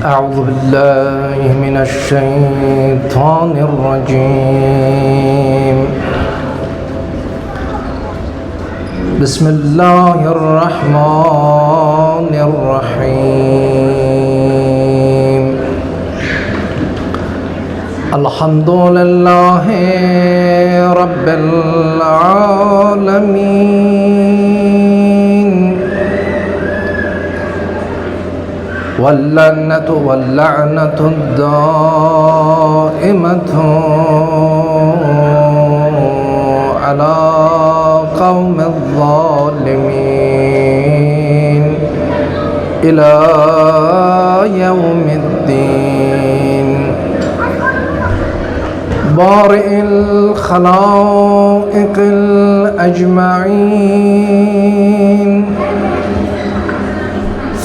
أعوذ بالله من الشيطان الرجيم. بسم الله الرحمن الرحيم. الحمد لله رب العالمين، واللعنة الدائمة على قوم الظالمين إلى يوم الدين. بارئ الخلائق الأجمعين،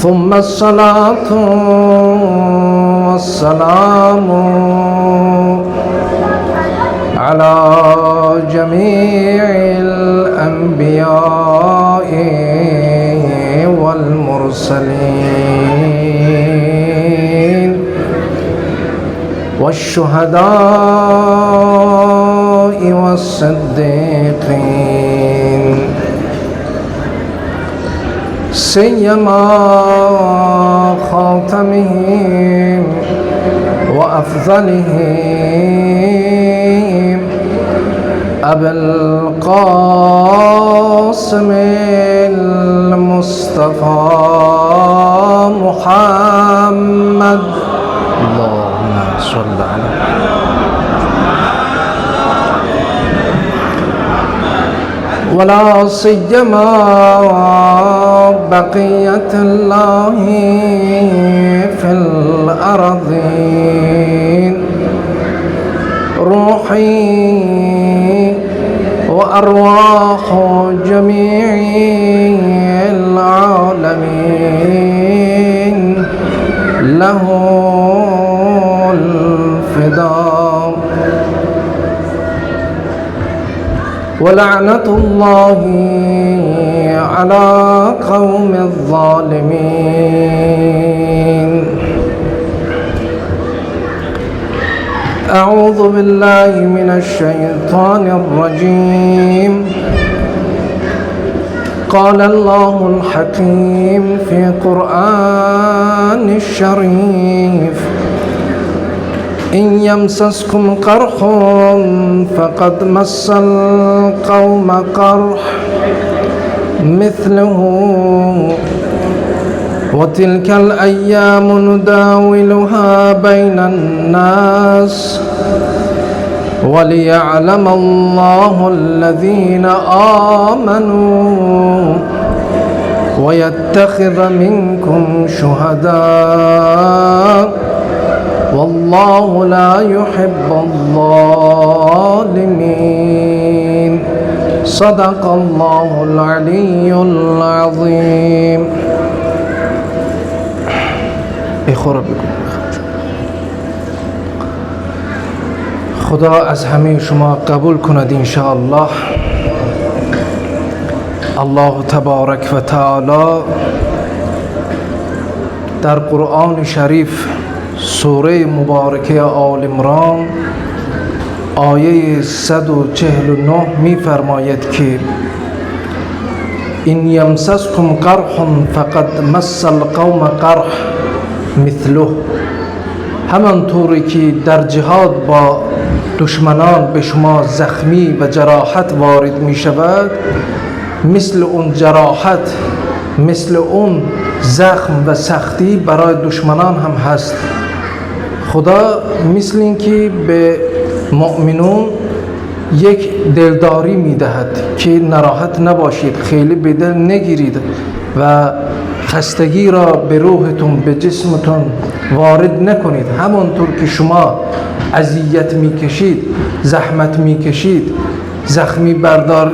ثم الصلاة والسلام على جميع الأنبياء والمرسلين والشهداء والصديقين، سيما خاتمهم وأفضلهم أبي القاسم المصطفى محمد، اللهم صل على ولا سيما بقية الله في الأرضين، روحي وأرواح جميع العالمين له الفداء. ولعنة الله على قوم الظالمين. أعوذ بالله من الشيطان الرجيم. قال الله الحكيم في قرآن الشريف: إن يمسسكم قرح فقد مس القوم قرح مثله وتلك الأيام نداولها بين الناس وليعلم الله الذين آمنوا ويتخذ منكم شهداء والله لا يحب الظالمين. صدق الله العلي العظيم. خدا از همه شما قبول کند انشاءالله. الله تبارک و تعالی در قرآن شریف سوره مبارکه آل عمران آیه 149 می فرماید که این یمسسکم قرح فقد مس القوم قرح مثله. همانطوری که در جهاد با دشمنان به شما زخمی و جراحت وارد می شود، مثل اون جراحت، مثل اون زخم و سختی برای دشمنان هم هست. خدا مثل این که به مؤمنون یک دلداری می دهد که ناراحت نباشید، خیلی به دل نگیرید و خستگی را به روحتون، به جسمتون وارد نکنید. همانطور که شما اذیت می کشید، زحمت می کشید، زخمی بردار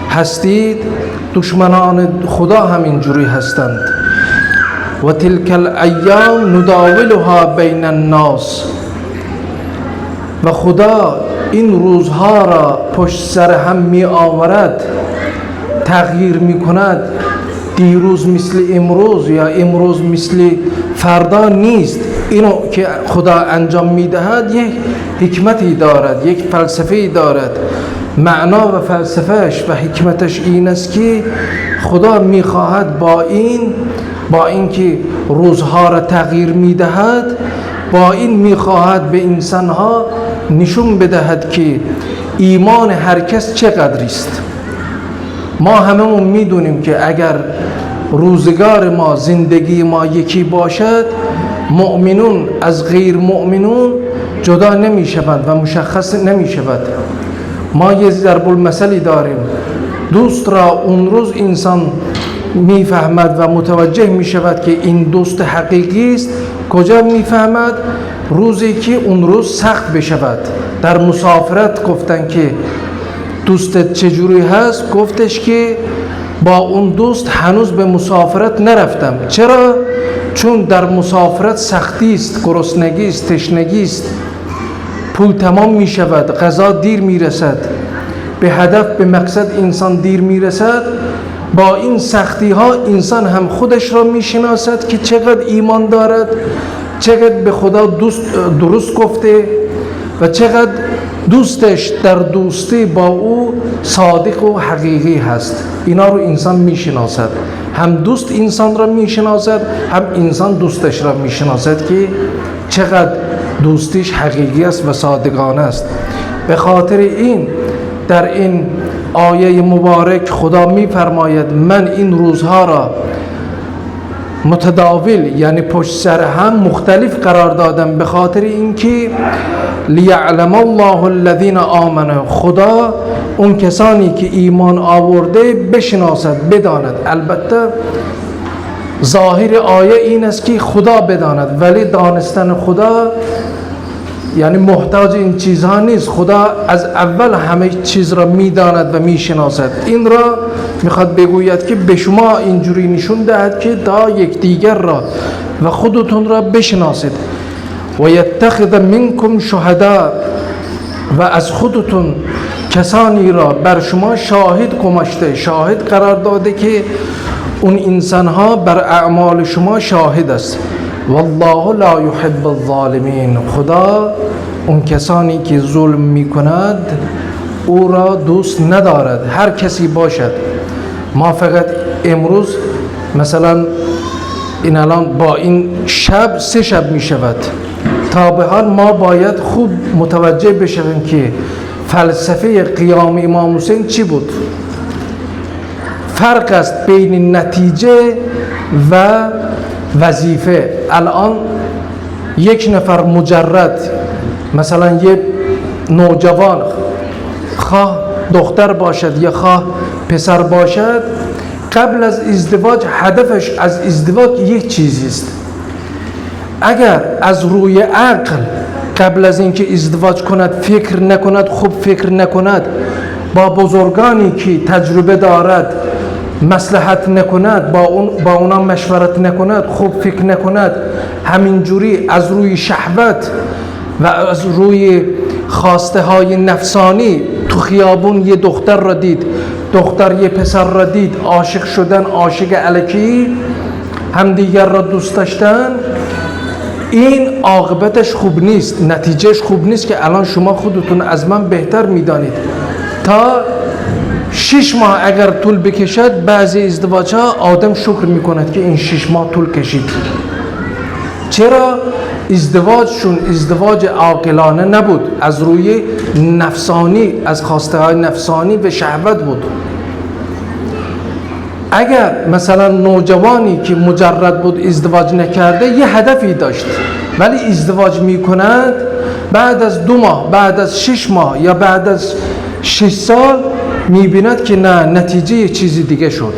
هستید، دشمنان خدا همینجوری هستند. و تلک الایام نداولها بین الناس. و خدا این روزها را پشت سر هم می آورد، تغییر می کند. دیروز مثل امروز یا امروز مثل فردا نیست. اینو که خدا انجام میدهد یک حکمتی دارد، یک فلسفه‌ای دارد. معنا و فلسفهش و حکمتش این است که خدا میخواهد با اینکه روزها را تغییر میدهد، با این میخواهد به انسانها نشون بدهد که ایمان هر کس چقدر است. ما هممون میدونیم که اگر روزگار ما، زندگی ما یکی باشد، مؤمنون از غیر مؤمنون جدا نمی شوند و مشخص نمی شود. ما یه ضرب المثلی داریم، دوست را اون روز انسان میفهمد و متوجه می شود که این دوست حقیقی است. کجا میفهمد؟ روزی که اون روز سخت بشود. در مسافرت گفتن که دوستت چجوری هست؟ گفتش که با اون دوست هنوز به مسافرت نرفتم. چرا؟ چون در مسافرت سختی است، گرسنگی است، تشنگی است، پول تمام می شود، غذا دیر می رسد، به هدف به مقصد انسان دیر می رسد. با این سختی ها انسان هم خودش را می شناسد که چقدر ایمان دارد، چقدر به خدا درست گفته و چقدر دوستش در دوستی با او صادق و حقیقی هست. اینا رو انسان می شناسد. هم دوست انسان را می شناسد، هم انسان دوستش را می شناسد که چقدر دوستیش حقیقی است و صادقانه است. به خاطر این در این آیه مبارک خدا می فرماید من این روزها را متداول، یعنی پشت سر هم مختلف قرار دادم، به خاطر اینکه لیعلم الله الذین آمنوا، خدا اون کسانی که ایمان آورده بشناسد، بداند. البته ظاهر آیه این است که خدا بداند، ولی دانستن خدا یعنی محتاج این چیزها نیست. خدا از اول همه چیز را میداند و میشناسد. این را میخواد بگوید که به شما اینجوری نشون دهد که تا یکدیگر را و خودتون را بشناسید. و یتخذ منکم شهدا، و از خودتون کسانی را بر شما شاهد گماشته، شاهد قرار داده که اون انسانها بر اعمال شما شاهد است. والله لا يحب الظالمین، خدا اون کسانی که ظلم میکند او را دوست ندارد، هر کسی باشد. ما فقط امروز مثلا این الان با این شب 3 شب می شود، تا به حال ما باید خوب متوجه بشویم که فلسفه قیام امام حسین چی بود. فرق است بین نتیجه و وظیفه. الان یک نفر مجرد، مثلا یک نوجوان، خواه دختر باشد یا خواه پسر باشد، قبل از ازدواج هدفش از ازدواج یک چیزی است. اگر از روی عقل قبل از اینکه ازدواج کند فکر نکند، خوب فکر نکند، با بزرگانی که تجربه دارد مصلحت نکند، با اونا مشورت نکند، خوب فکر نکند، همینجوری از روی شهوت و از روی خواسته های نفسانی تو خیابون یه دختر را دید، دختر یه پسر را دید، عاشق شدن، عاشق الکی، همدیگر را دوست داشتن، این عاقبتش خوب نیست، نتیجهش خوب نیست که الان شما خودتون از من بهتر میدانید. تا 6 ماه اگر طول بکشد، بعضی ازدواج ها آدم شکر میکند که این 6 ماه طول کشید. چرا؟ ازدواجشون ازدواج عاقلانه نبود، از روی نفسانی، از خواسته های نفسانی و شهوت بود. اگر مثلا نوجوانی که مجرد بود ازدواج نکرده یه هدفی داشت، ولی ازدواج میکند، بعد از 2 ماه، بعد از 6 ماه یا بعد از 6 سال میبیند که نه، نتیجه یه چیزی دیگه شد.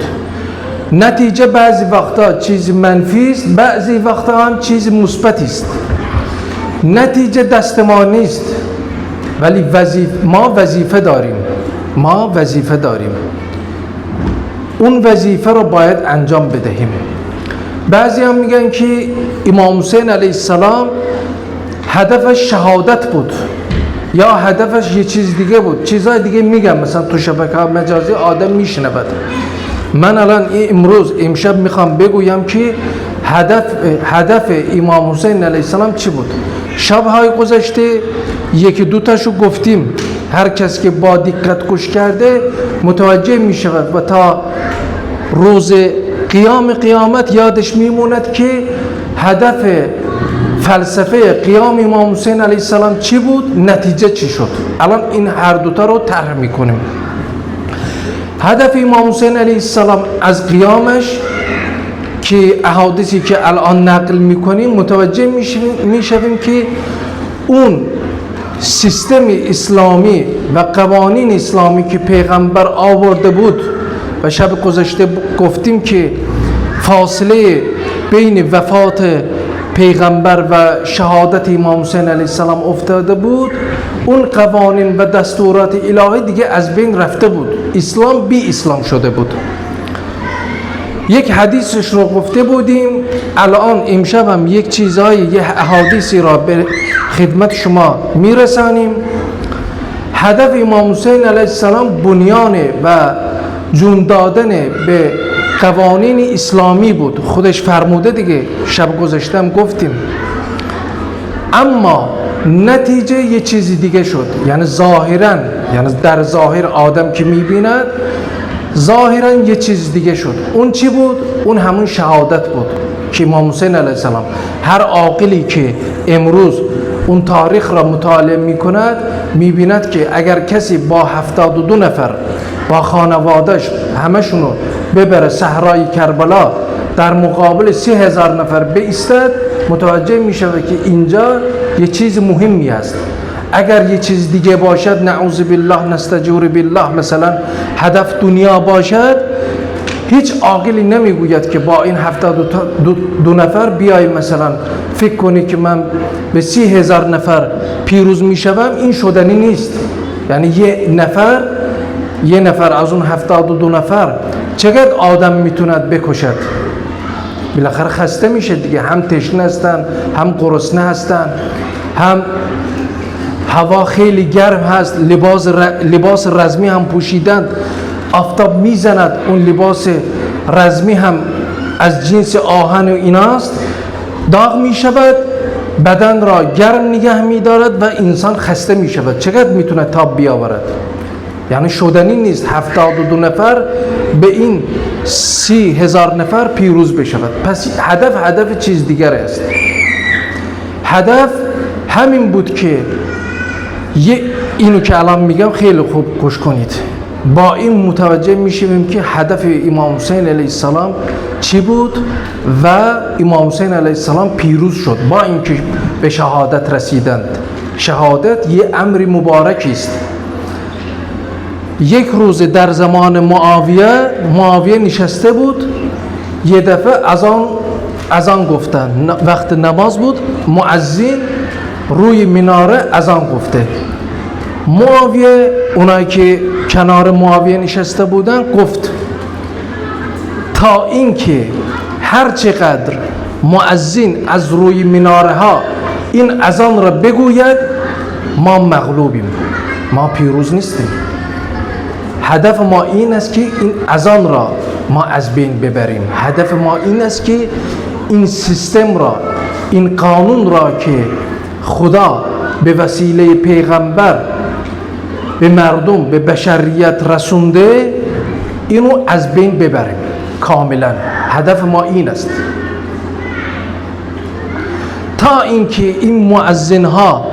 نتیجه بعضی وقتا چیز منفی است، بعضی وقتا هم چیز مثبتی است. نتیجه دست ما نیست، ولی ما وظیفه داریم. ما وظیفه داریم، اون وظیفه رو باید انجام بدهیم. بعضی هم میگن که امام حسین علیه السلام هدفش شهادت بود یا هدفش یه چیز دیگه بود. چیزهای دیگه میگم، مثلا تو شبکه‌های مجازی آدم میشنود. من الان امشب میخوام بگویم که هدف امام حسین علیه السلام چی بود؟ شب‌های گذشته یکی دو تاشو گفتیم. هر کس که با دقت گوش کرده متوجه می شود و تا روز قیامت یادش میموند که هدف فلسفه قیام امام حسین علیه السلام چی بود، نتیجه چی شد. الان این هر دوتا رو طرح میکنیم. هدف امام حسین علیه السلام از قیامش که احادیثی که الان نقل میکنیم متوجه میشویم که اون سیستم اسلامی و قوانین اسلامی که پیغمبر آورده بود و شب گذشته گفتیم که فاصله بین وفات پیغمبر و شهادت امام حسین علیه السلام افتاده بود، اون قوانین و دستورات الهی دیگه از بین رفته بود. اسلام بی اسلام شده بود. یک حدیثش رو گفته بودیم، الان امشب هم یک چیزایی، یه احادیثی را به خدمت شما میرسانیم. هدف امام حسین علیه السلام بنیان و جون دادن به قوانین اسلامی بود. خودش فرموده دیگه، شب گذاشتم گفتیم. اما نتیجه یه چیزی دیگه شد. یعنی ظاهراً، یعنی در ظاهر آدم که میبیند ظاهراً یه چیز دیگه شد. اون چی بود؟ اون همون شهادت بود که امام حسین علیه السلام، هر عاقلی که امروز اون تاریخ را مطالعه میکند میبیند که اگر کسی با 72 نفر با خانوادش همشونو ببره صحرای کربلا در مقابل 30,000 نفر بایستد، متوجه میشود که اینجا یه چیز مهمی است. اگر یه چیز دیگه باشد، نعوذ بالله نستجور بالله، مثلا هدف دنیا باشد، هیچ عاقلی نمیگوید که با این 72 نفر بیای مثلا فکر کنی که من به 30,000 نفر پیروز میشوم. این شدنی نیست. یعنی یه نفر از اون 72 نفر چقدر آدم میتوند بکشد؟ بالاخره خسته میشه دیگه. هم تشنه هستن، هم گرسنه هستن، هم هوا خیلی گرم هست، لباس رزمی هم پوشیدند، آفتاب میزند، اون لباس رزمی هم از جنس آهن و ایناست، داغ میشود، بدن را گرم نگه میدارد و انسان خسته میشود. چقدر میتونه تاب بیاورد؟ یعنی شدنی نیست 72 نفر به این 30,000 نفر پیروز بشود. پس هدف چیز دیگر است. هدف همین بود که اینو که الان میگم خیلی خوب گوش کنید. با این متوجه میشیم که هدف امام حسین علیه السلام چی بود و امام حسین علیه السلام پیروز شد با اینکه به شهادت رسیدند. شهادت یه امر مبارکی است. یک روز در زمان معاویه نشسته بود، یه دفعه اذان گفتن، وقت نماز بود، مؤذن روی مناره اذان گفته. معاویه، اونایی که کنار معاویه نشسته بودن، گفت تا اینکه هر چقدر مؤذن از روی مناره ها این اذان را بگوید ما مغلوبیم، ما پیروز نیستیم. هدف ما این است که این اذان را ما از بین ببریم. هدف ما این است که این سیستم را، این قانون را که خدا به وسیله پیغمبر به مردم، به بشریت رسونده، اینو از بین ببریم کاملا. هدف ما این است تا اینکه این مؤذن ها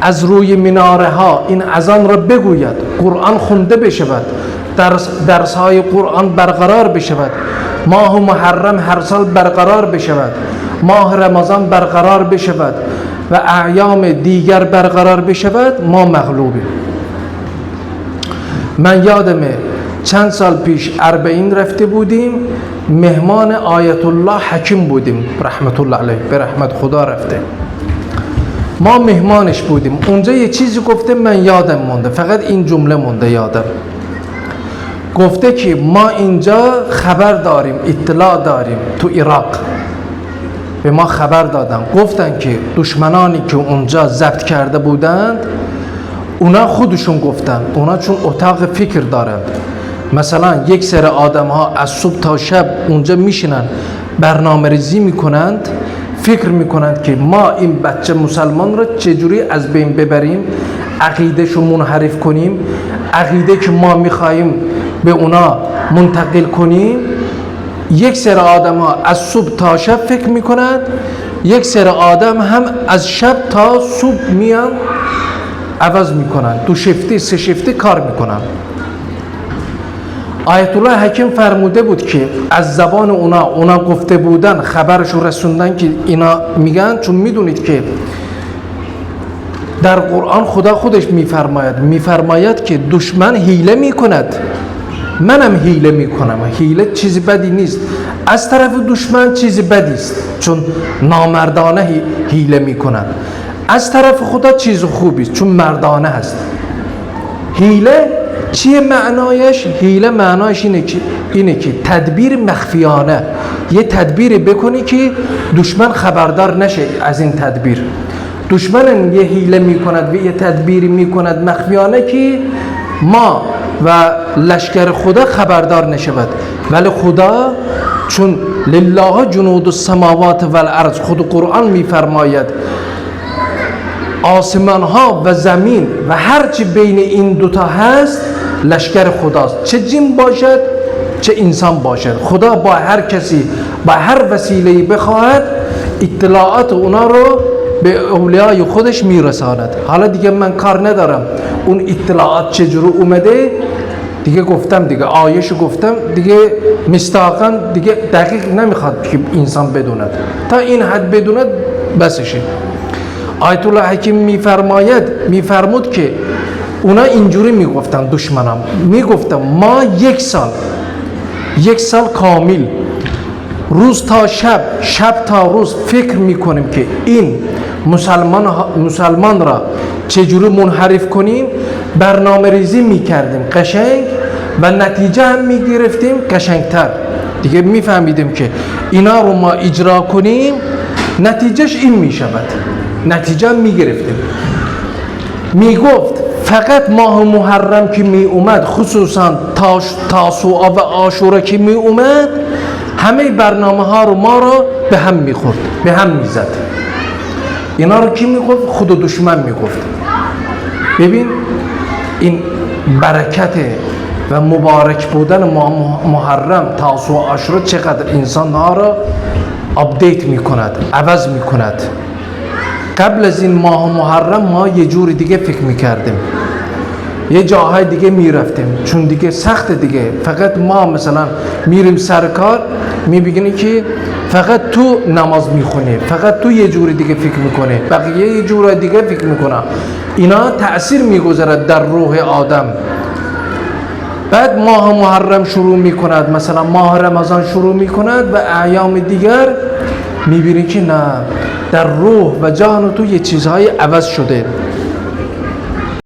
از روی مناره ها این اذان را بگوید، قرآن خونده بشود، درس های قرآن برقرار بشود، ماه محرم هر سال برقرار بشود، ماه رمضان برقرار بشود و اعیام دیگر برقرار بشود، ما مغلوبیم. من یادمه چند سال پیش اربعین رفته بودیم، مهمان آیت الله حکیم بودیم رحمت الله علیه، به رحمت خدا رفته، ما مهمانش بودیم. اونجا یه چیزی گفته، من یادم مونده، فقط این جمله مونده یادم. گفته که ما اینجا خبر داریم، اطلاع داریم، تو عراق به ما خبر دادن، گفتن که دشمنانی که اونجا ضبط کرده بودند، اونا خودشون گفتن، اونا چون اتاق فکر دارند، مثلا یک سری آدم ها از صبح تا شب اونجا میشینن برنامه ریزی میکنند، فکر میکنند که ما این بچه مسلمان را چجوری از بین ببریم، عقیدهش رو منحرف کنیم، عقیده که ما میخواییم به اونا منتقل کنیم. یک سری آدم ها از صبح تا شب فکر میکنند، یک سری آدم هم از شب تا صبح میان عوض میکنن، 2 شیفتی 3 شیفتی کار میکنن. آیت الله حکیم فرموده بود که از زبان اونا گفته بودن، خبرشو رسوندن که اینا میگن، چون میدونید که در قرآن خدا خودش میفرماید که دشمن حیله میکند، منم حیله میکنم. حیله چیز بدی نیست، از طرف دشمن چیز بدی است، چون نامردانه حیله میکنن. از طرف خدا چیز خوبی است، چون مردانه هست. حیله چیه معنایش؟ حیله معنایش اینه که تدبیر مخفیانه، یه تدبیر بکنی که دشمن خبردار نشه از این تدبیر. دشمن یه حیله میکند و یه تدبیری میکند مخفیانه که ما و لشکر خدا خبردار نشود. ولی خدا چون لله جنود السماوات و الارض، خود قرآن میفرماید آسمان ها و زمین و هرچی بین این دوتا هست لشکر خداست، چه جن باشد چه انسان باشد. خدا با هر کسی با هر وسیله‌ای بخواهد اطلاعات اونا رو به اولیای خودش میرساند. حالا دیگه من کار ندارم اون اطلاعات چجوری اومده، دیگه گفتم، دیگه آیه‌شو گفتم، دیگه مستاقاً دیگه دقیق نمیخواد که انسان بدوند، تا این حد بدوند بسشه. آیت الله حکیم میفرمود که اونا اینجوری میگفتن، دشمنان میگفتن ما یک سال کامل روز تا شب، شب تا روز فکر میکنیم که این مسلمان را چجوری منحرف کنیم، برنامه ریزی میکردیم قشنگ و نتیجه هم میگرفتیم قشنگتر. دیگه میفهمیدیم که اینا رو ما اجرا کنیم نتیجهش این میشود، نتیجه هم میگرفتیم. میگفت فقط ماه محرم که می اومد، خصوصا تاسوعا و عاشورا که می اومد، همه برنامه ها رو ما رو به هم میخورد، به هم میزد. اینا رو کی میگفت؟ خود دشمن میگفت. ببین این برکت و مبارک بودن ماه محرم، تاسوعا، عاشورا چقدر انسان ها رو آپدیت میکند، عوض میکند. قبل از این ماه محرم ما یه جور دیگه فکر میکردیم، یه جاهای دیگه میرفتیم، چون دیگه سخت دیگه. فقط ما مثلا میریم سرکار، میبینی که فقط تو نماز میخونی، فقط تو یه جور دیگه فکر میکنی، بقیه یه جور دیگه فکر میکنه. اینا تأثیر میگذارد در روح آدم. بعد ماه محرم شروع میکند، مثلا ماه رمضان شروع میکند و ایام دیگر میبینی که نه، در روح و جان تو یه چیزهای عوض شده.